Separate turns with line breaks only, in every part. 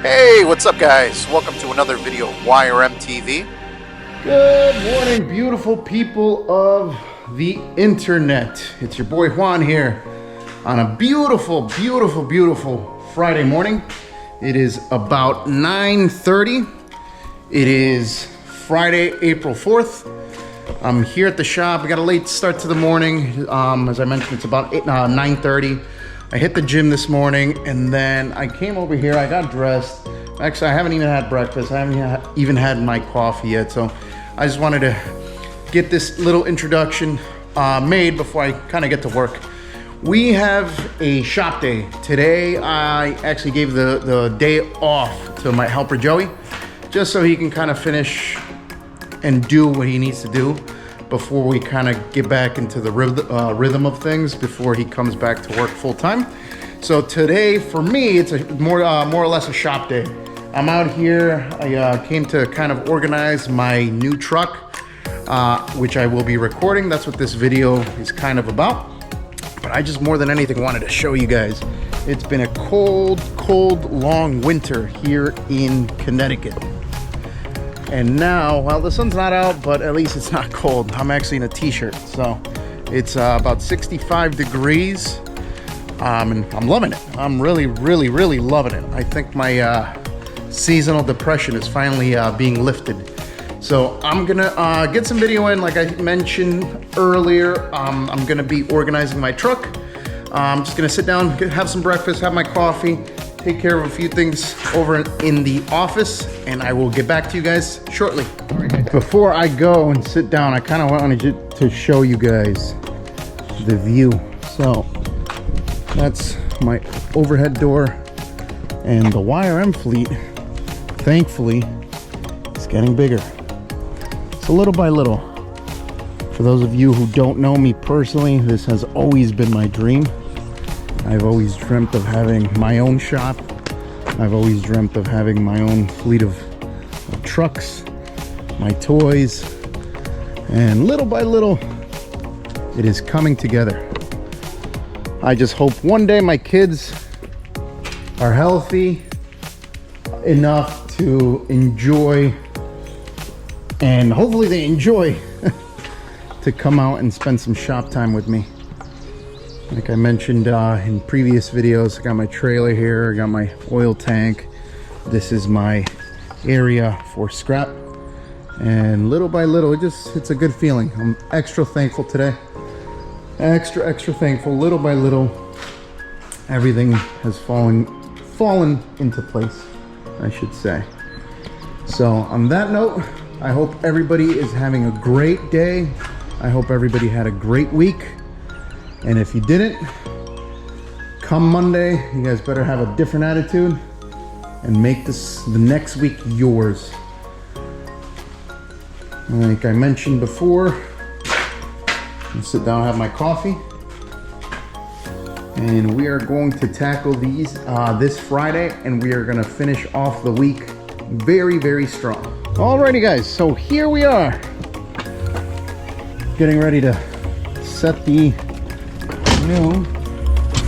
Hey, what's up guys? Welcome to another video of YRM TV.
Good morning, beautiful people of the internet. It's your boy Juan here on a beautiful Friday morning. It is about 9:30. It is Friday, April 4th. I'm here at the shop. We got a late start to the morning. As I mentioned, it's about 9:30. I hit the gym this morning and then I came over here. I got dressed. Actually, I haven't even had breakfast. I haven't even had my coffee yet. So I just wanted to get this little introduction made before I kind of get to work. We have a shop day. Today, I actually gave the day off to my helper, Joey, just so he can kind of finish and do what he needs to do before we kind of get back into the rhythm of things before he comes back to work full time. So today, for me, it's a more or less a shop day. I'm out here. I came to kind of organize my new truck, which I will be recording. That's what this video is kind of about. But I just more than anything wanted to show you guys. It's been a cold, long winter here in Connecticut. And now, well, the sun's not out, but at least it's not cold. I'm actually in a t-shirt, so it's about 65 degrees, and I'm loving it. I'm really loving it. I think my seasonal depression is finally being lifted. So I'm gonna get some video in, like I mentioned earlier. I'm gonna be organizing my truck. I'm just gonna sit down, have some breakfast, have my coffee, take care of a few things over in the office, and I will get back to you guys shortly. Before I go and sit down, I kind of wanted to show you guys the view. So that's my overhead door, and the YRM fleet, thankfully, is getting bigger. So little by little. For those of you who don't know me personally, this has always been my dream. I've always dreamt of having my own shop. I've always dreamt of having my own fleet of trucks, my toys, and little by little, it is coming together. I just hope one day my kids are healthy enough to enjoy, and hopefully they enjoy to come out and spend some shop time with me. Like I mentioned in previous videos, I got my trailer here, I got my oil tank. This is my area for scrap. And little by little, it's a good feeling. I'm extra thankful today. Extra thankful. Little by little, everything has fallen into place, I should say. So on that note, I hope everybody is having a great day. I hope everybody had a great week. And if you didn't, come Monday, you guys better have a different attitude and make the next week yours. Like I mentioned before, I'll sit down and have my coffee. And we are going to tackle these this Friday, and we are gonna finish off the week very strong. Alrighty guys, so here we are. Getting ready to set the new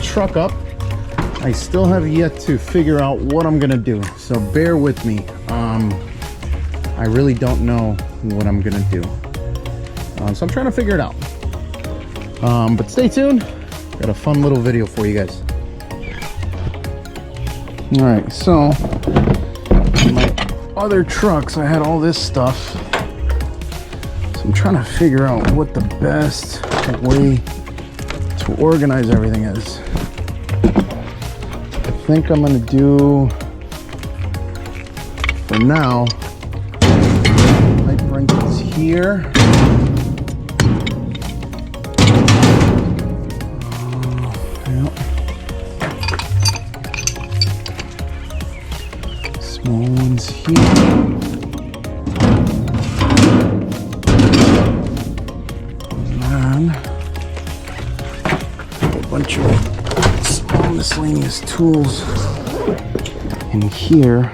truck up. I still have yet to figure out what I'm gonna do, so bear with me. I really don't know what I'm gonna do, so I'm trying to figure it out, but stay tuned. Got a fun little video for you guys. All right, so in my other trucks I had all this stuff, so I'm trying to figure out what the best way to organize everything is. I think I'm gonna do, for now, I bring this here. Yep. Small ones here. Bunch of small miscellaneous tools in here.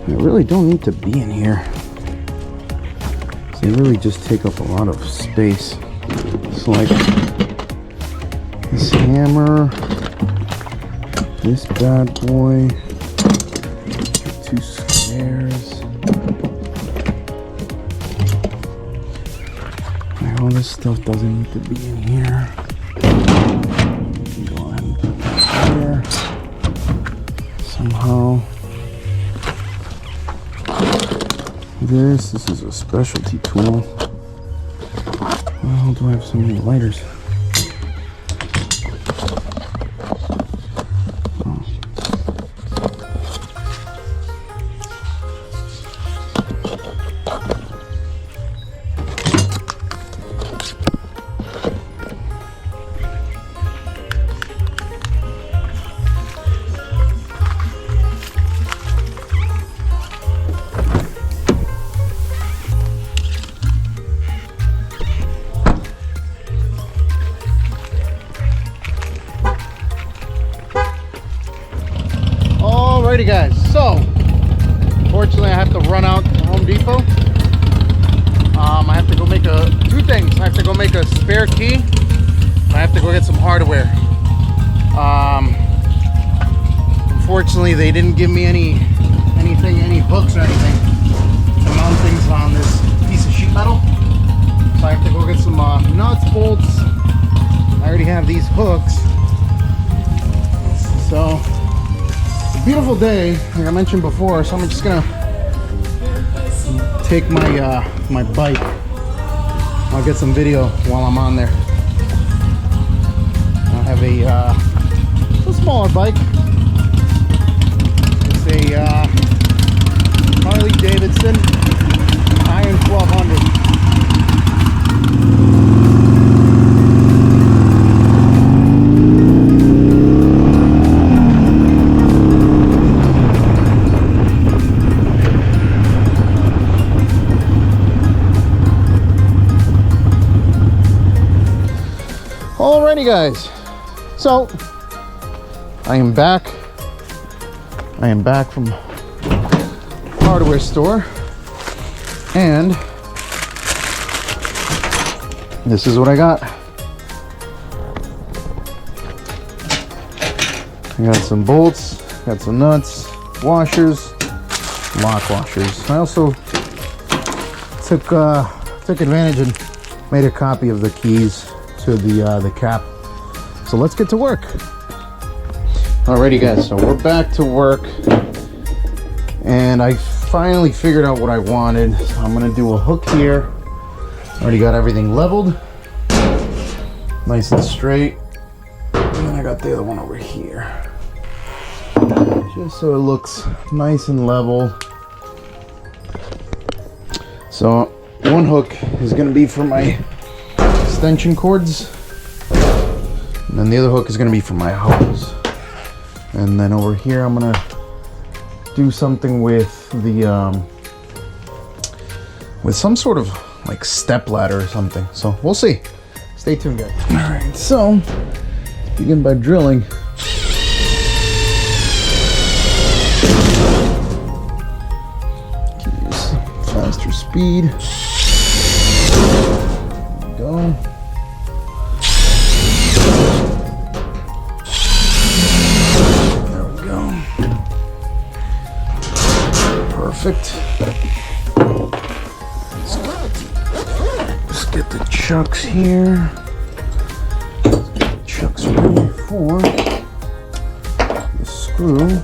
They really don't need to be in here. They really just take up a lot of space. It's like this hammer, this bad boy, 2 squares. All this stuff doesn't need to be in here. Go ahead and put that here somehow. This is a specialty tool. Well, do I have so many lighters? Alrighty guys, so fortunately I have to run out to Home Depot. I have to go make two things. I have to go make a spare key. I have to go get some hardware. Unfortunately they didn't give me any hooks or anything to mount things on this piece of sheet metal. So I have to go get some nuts, bolts. I already have these hooks. So beautiful day, like I mentioned before, so I'm just gonna take my my bike. I'll get some video while I'm on there. I have a smaller bike. It's a Harley Davidson Iron 1200. Alrighty guys, so I am back from hardware store, and this is what I got. I got some bolts, got some nuts, washers, lock washers. I also took advantage and made a copy of the keys to the cap. So let's get to work. Alrighty guys, so we're back to work, and I finally figured out what I wanted. So I'm gonna do a hook here. Already got everything leveled, nice and straight, and then I got the other one over here, just so it looks nice and level. So one hook is gonna be for my extension cords, and then the other hook is going to be for my hose. And then over here I'm going to do something with the with some sort of like step ladder or something, so we'll see. Stay tuned guys. All right, so let's begin by drilling. Use faster speed. There we go. Perfect. Let's get the chucks here. Chucks ready for the screw.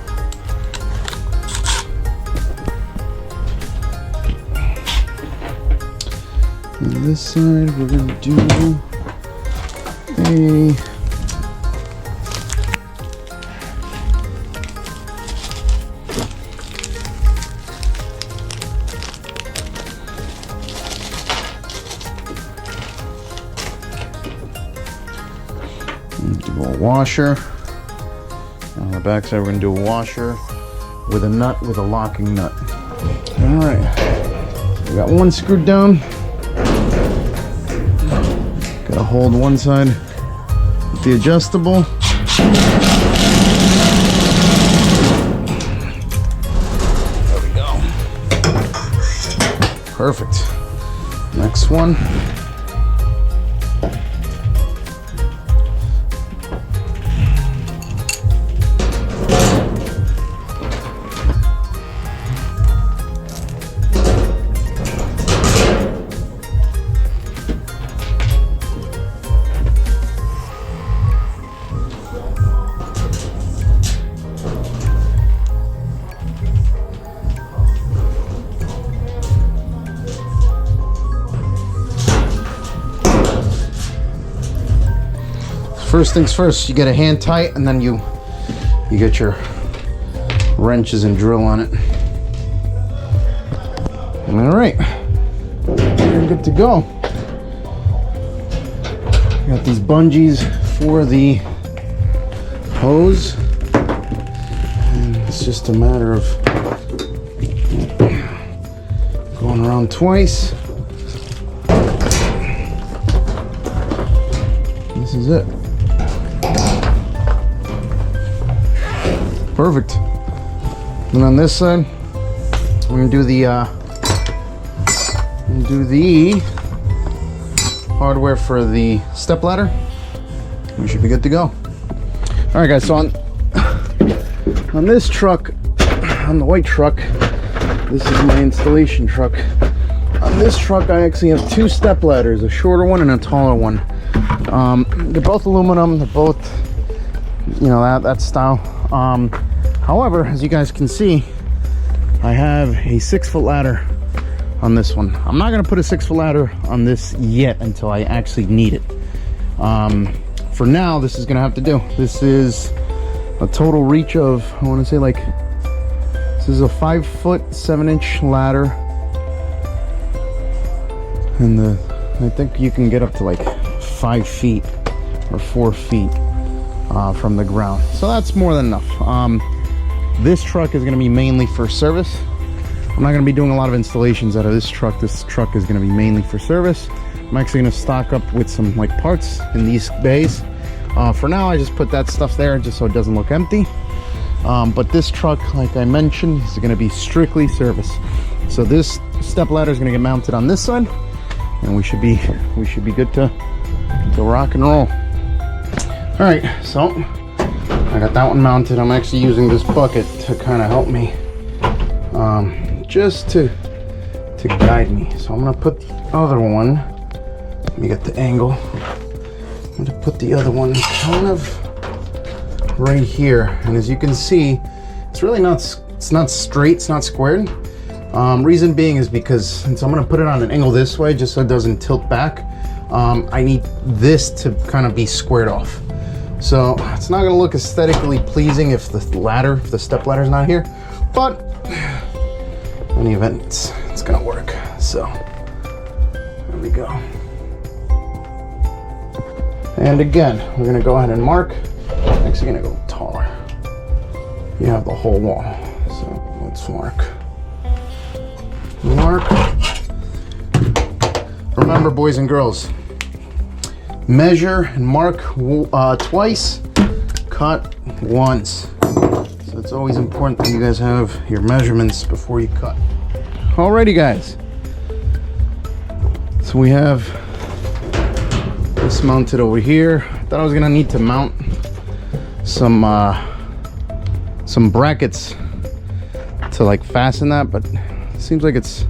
On this side, we're going to do a washer. On the back side, we're going to do a washer with a nut, with a locking nut. All right, we got one screwed down. Got to hold one side with the adjustable. There we go. Perfect. Next one. first things first, you get a hand tight, and then you get your wrenches and drill on it. All right, you're good to go. Got these bungees for the hose, and it's just a matter of going around twice. This is it. Perfect. And on this side, we're gonna do the hardware for the step ladder. We should be good to go. All right, guys. So on this truck, on the white truck, this is my installation truck. On this truck, I actually have two step ladders, a shorter one and a taller one. They're both aluminum. They're both, you know, that style. However, as you guys can see, I have a 6-foot ladder on this one. I'm not gonna put a 6-foot ladder on this yet until I actually need it. For now, this is gonna have to do. This is a total reach of, I want to say, like, this is a 5-foot 7-inch ladder, and I think you can get up to like 5 feet or 4 feet from the ground, so that's more than enough. This truck is going to be mainly for service. I'm not going to be doing a lot of installations out of this truck. This truck is going to be mainly for service. I'm actually going to stock up with some like parts in these bays. For now, I just put that stuff there just so it doesn't look empty. But this truck, like I mentioned, is going to be strictly service. So this step ladder is going to get mounted on this side, and we should be good to rock and roll. All right, so I got that one mounted. I'm actually using this bucket to kind of help me, just to guide me. So I'm gonna put the other one. Let me get the angle. I'm gonna put the other one kind of right here, and as you can see, it's really not. It's not straight. It's not squared. Reason being is because since I'm gonna put it on an angle this way, just so it doesn't tilt back, I need this to kind of be squared off. So it's not gonna look aesthetically pleasing if the step ladder is not here, but in any event, it's gonna work. So there we go. And again, we're gonna go ahead and mark. Actually gonna go taller. You have the whole wall, so let's mark. Remember, boys and girls, measure and mark twice, cut once. So it's always important that you guys have your measurements before you cut. Alrighty, guys. So we have this mounted over here. I thought I was gonna need to mount some brackets to like fasten that, but it seems like it's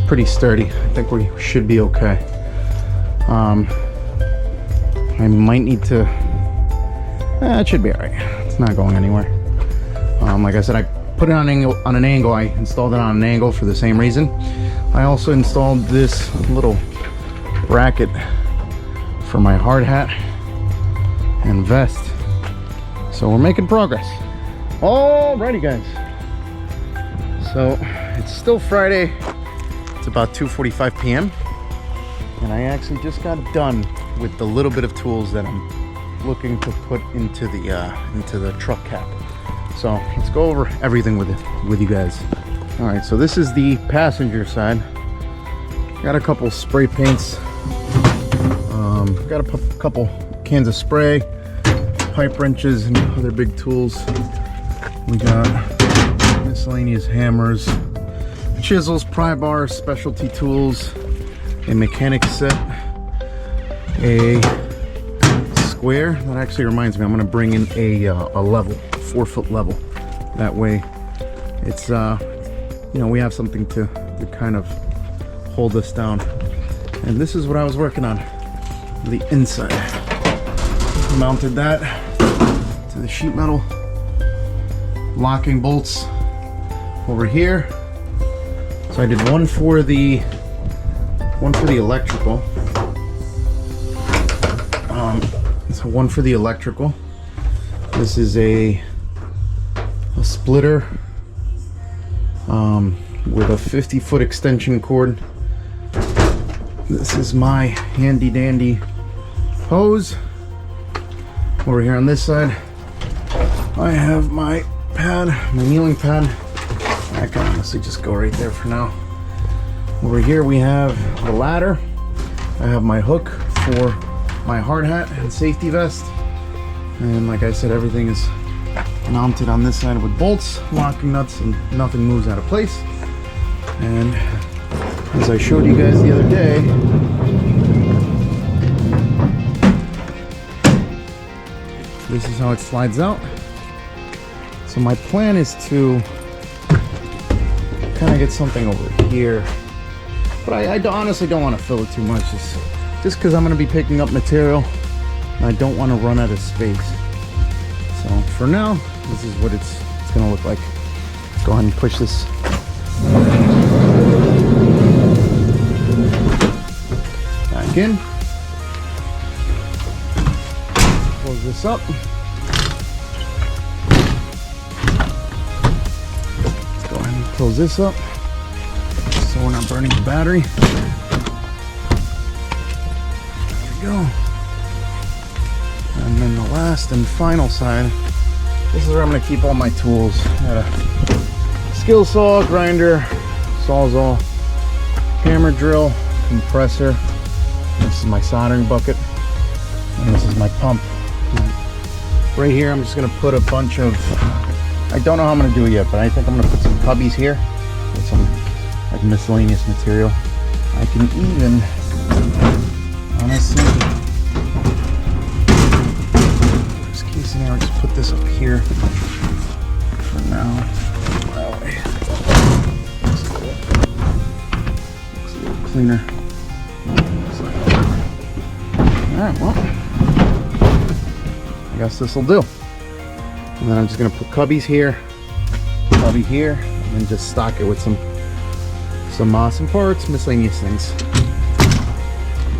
pretty sturdy. I think we should be okay. I might need to, it should be all right. It's not going anywhere. Like I said, I put it on an angle. I installed it on an angle for the same reason. I also installed this little bracket for my hard hat and vest. So we're making progress. Alrighty, guys. So it's still Friday. It's about 2:45 p.m. and I actually just got done with the little bit of tools that I'm looking to put into the truck cap. So let's go over everything with you guys. All right, so this is the passenger side. Got a couple spray paints. Got a couple cans of spray, pipe wrenches, and other big tools. We got miscellaneous hammers, chisels, pry bars, specialty tools, a mechanic set, a square. That actually reminds me, I'm going to bring in a level, 4-foot level. That way it's you know, we have something to kind of hold us down. And this is what I was working on, the inside. Mounted that to the sheet metal, locking bolts over here. So I did one for the electrical. So one for the electrical. This is a splitter with a 50-foot extension cord. This is my handy dandy hose. Over here on this side, I have my pad, my kneeling pad. I can honestly just go right there for now. Over here we have the ladder. I have my hook for my hard hat and safety vest. And like I said, everything is mounted on this side with bolts, locking nuts, and nothing moves out of place. And as I showed you guys the other day, this is how it slides out. So my plan is to kind of get something over here, but I honestly don't want to fill it too much, just because I'm going to be picking up material and I don't want to run out of space. So for now, this is what it's going to look like. Let's go ahead and push this back in. Close this up. Let's go ahead and close this up so we're not burning the battery. There we go. And then the last and final side, this is where I'm going to keep all my tools. I got a skill saw, grinder, sawzall, hammer drill, compressor. This is my soldering bucket, and this is my pump. Right here, I'm just going to put a bunch of, I don't know how I'm going to do it yet, but I think I'm going to put some cubbies here with some like miscellaneous material. I can even, honestly, just in case scenario, just put this up here for now. That way. Looks a little cleaner. Alright, well, I guess this will do. And then I'm just going to put cubbies here, cubby here, and then just stock it with some parts, miscellaneous things.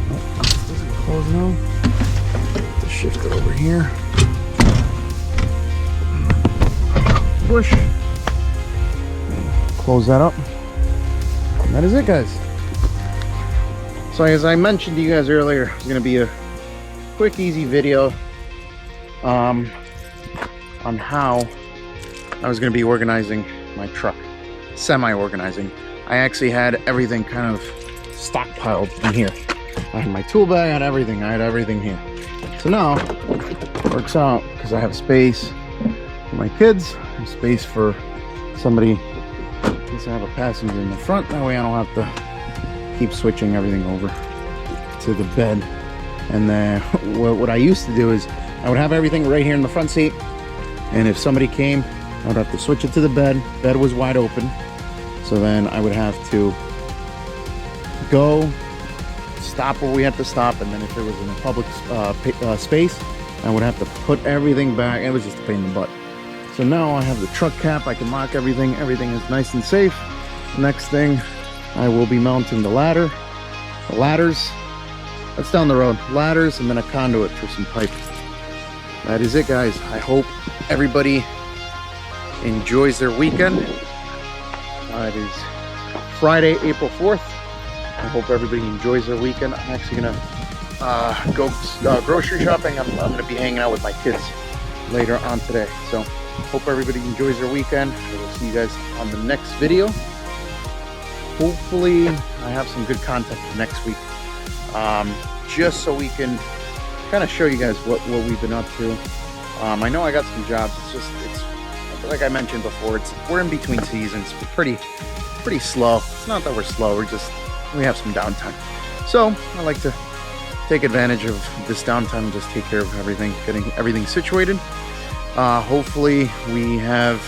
Oh, this doesn't close now. Just shift it over here. Push. Close that up. And that is it, guys. So as I mentioned to you guys earlier, it's going to be a quick, easy video on how I was going to be organizing my truck. Semi-organizing. I actually had everything kind of stockpiled in here. I had my tool bag, I had everything here. So now, it works out because I have space for my kids, and space for somebody, in case I have a passenger in the front. That way I don't have to keep switching everything over to the bed. And then what I used to do is I would have everything right here in the front seat, and if somebody came, I would have to switch it to the bed. Bed was wide open, so then I would have to go stop where we had to stop, and then if there was in a public space, I would have to put everything back. It was just a pain in the butt. So now I have the truck cap. I can lock everything. Everything is nice and safe. Next thing, I will be mounting the ladders. That's down the road. Ladders, and then a conduit for some pipe. That is it, guys. I hope everybody enjoys their weekend. It is Friday, April 4th. I hope everybody enjoys their weekend. I'm actually gonna go grocery shopping. I'm gonna be hanging out with my kids later on today. So hope everybody enjoys their weekend. I will see you guys on the next video. Hopefully I have some good content for next week. Just so we can kind of show you guys what we've been up to. I know I got some jobs. It's like I mentioned before, we're in between seasons. We're pretty slow. It's not that we're slow, we have some downtime. So I like to take advantage of this downtime and just take care of everything, getting everything situated. Hopefully we have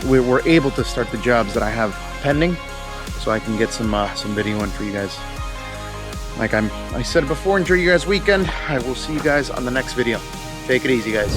we're able to start the jobs that I have pending, so I can get some video in for you guys. Like I said before, enjoy your guys' weekend. I will see you guys on the next video. Take it easy, guys.